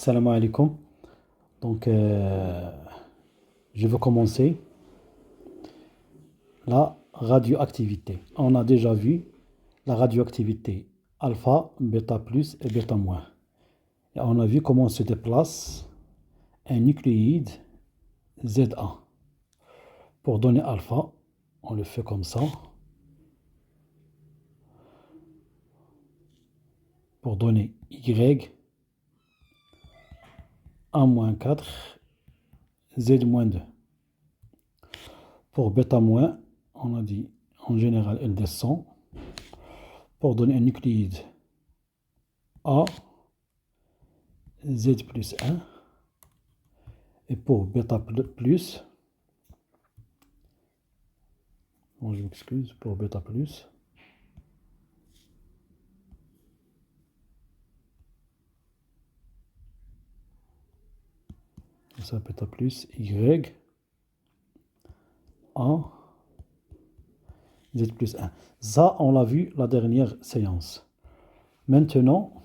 Salam alaikum. Donc, je vais commencer la radioactivité. On a déjà vu la radioactivité alpha, bêta plus et bêta moins. Et on a vu comment se déplace un nucléide Za. Pour donner alpha, on le fait comme ça. Pour donner Y, 1-4, Z-2. Pour bêta moins, on a dit en général elle descend. Pour donner un nucléide A, Z plus 1. Et pour bêta plus, bon, je m'excuse, pour bêta plus, ça bêta plus, Y, A, Z plus 1. Ça, on l'a vu la dernière séance. Maintenant,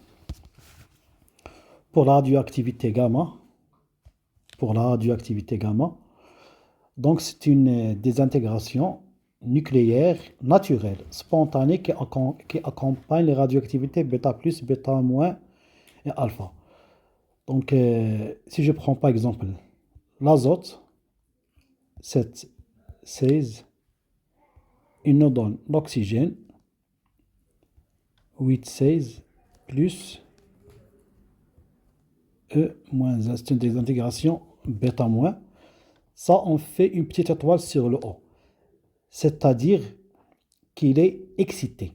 pour la radioactivité gamma, donc c'est une désintégration nucléaire naturelle, spontanée qui accompagne les radioactivités bêta plus, bêta moins et alpha. Donc, si je prends par exemple l'azote, 7, 16, il nous donne l'oxygène, 8, 16, plus E moins 1. C'est une désintégration bêta moins. Ça, on fait une petite étoile sur le haut. C'est-à-dire qu'il est excité.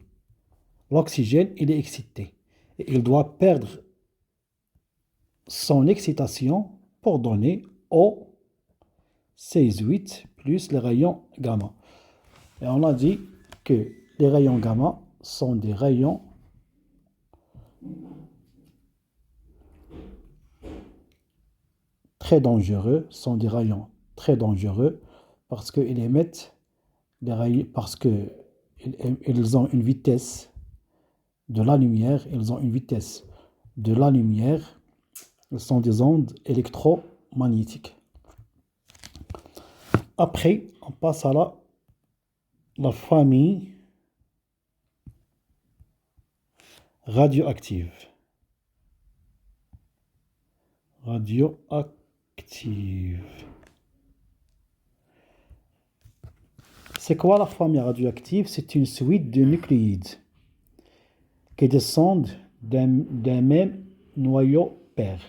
L'oxygène, il est excité. Et il doit perdre son excitation pour donner O 16,8 plus les rayons gamma. Et on a dit que les rayons gamma sont des rayons très dangereux, parce qu'ils émettent des rayons, parce qu'ils ont une vitesse de la lumière, ce sont des ondes électromagnétiques. Après, on passe à la famille radioactive. C'est quoi la famille radioactive? C'est une suite de nucléides qui descendent d'un même noyau père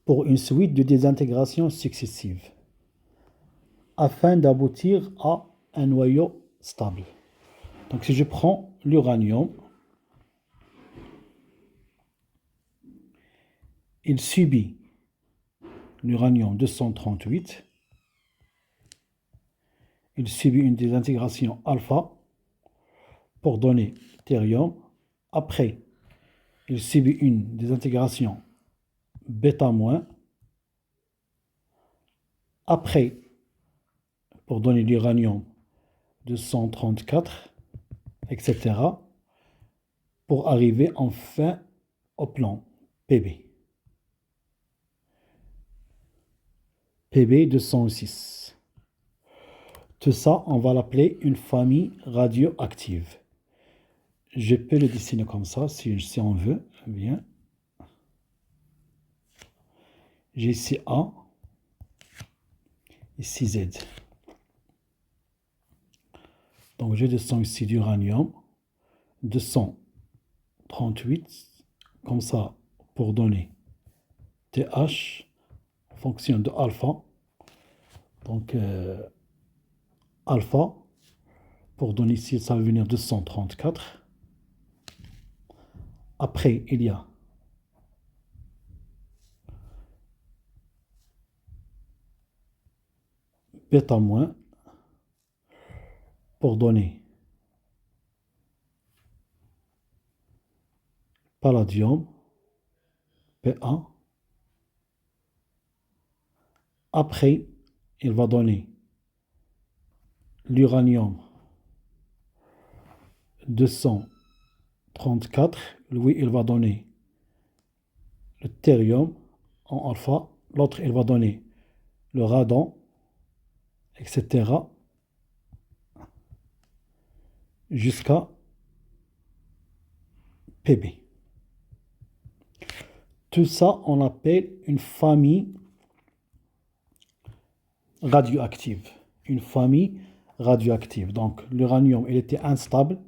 pour une suite de désintégrations successives afin d'aboutir à un noyau stable. Donc si je prends l'uranium, il subit l'uranium 238, il subit une désintégration alpha pour donner thérium. Après, il subit une désintégration bêta moins. Après, pour donner l'uranium 234, etc. pour arriver enfin au plan PB. PB 206. Tout ça, on va l'appeler une famille radioactive. Je peux le dessiner comme ça, si on veut. Bien. J'ai ici A, ici Z. Donc, je descends ici d'uranium, 238, comme ça, pour donner TH, fonction de alpha. Donc, alpha, pour donner ici, ça va venir 234. Après, il y a bêta moins, pour donner palladium, Pa. Après, il va donner l'uranium 234. Lui, il va donner le térium en alpha, l'autre il va donner le radon, etc. jusqu'à Pb. Tout ça, on appelle une famille radioactive. Une famille radioactive. Donc, l'uranium, il était instable.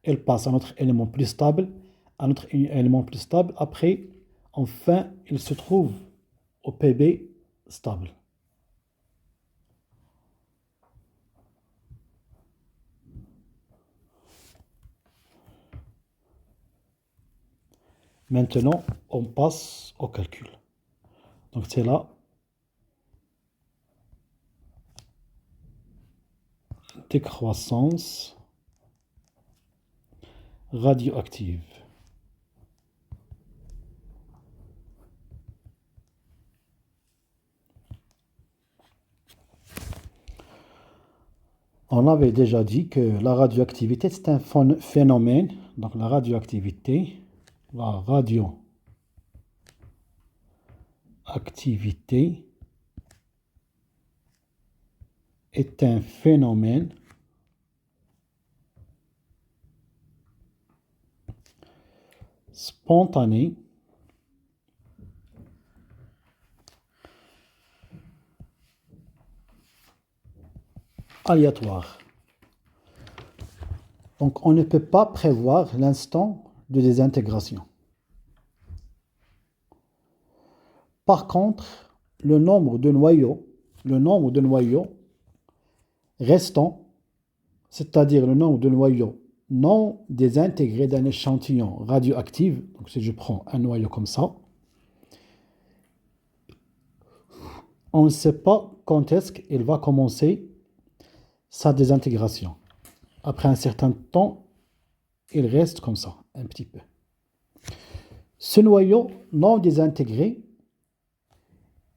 Elle passe à notre élément plus stable, à notre élément plus stable. Après, enfin, il se trouve au Pb stable. Maintenant, on passe au calcul. Donc, c'est la décroissance radioactive. On avait déjà dit que la radioactivité, c'est un phénomène. Donc, la radioactivité est un phénomène spontané aléatoire. Donc, on ne peut pas prévoir l'instant de désintégration. Par contre, le nombre de noyaux restants, c'est-à-dire le nombre de noyaux non désintégrés d'un échantillon radioactif, donc si je prends un noyau comme ça, on ne sait pas quand est-ce qu'il va commencer sa désintégration. Après un certain temps, il reste comme ça, un petit peu. Ce noyau non désintégré,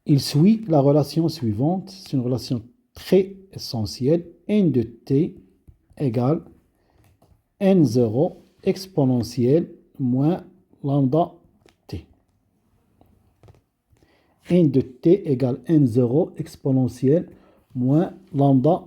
il suit la relation suivante. C'est une relation très essentielle. N de t égale N0 exponentielle moins lambda t. N de t égale N0 exponentielle moins lambda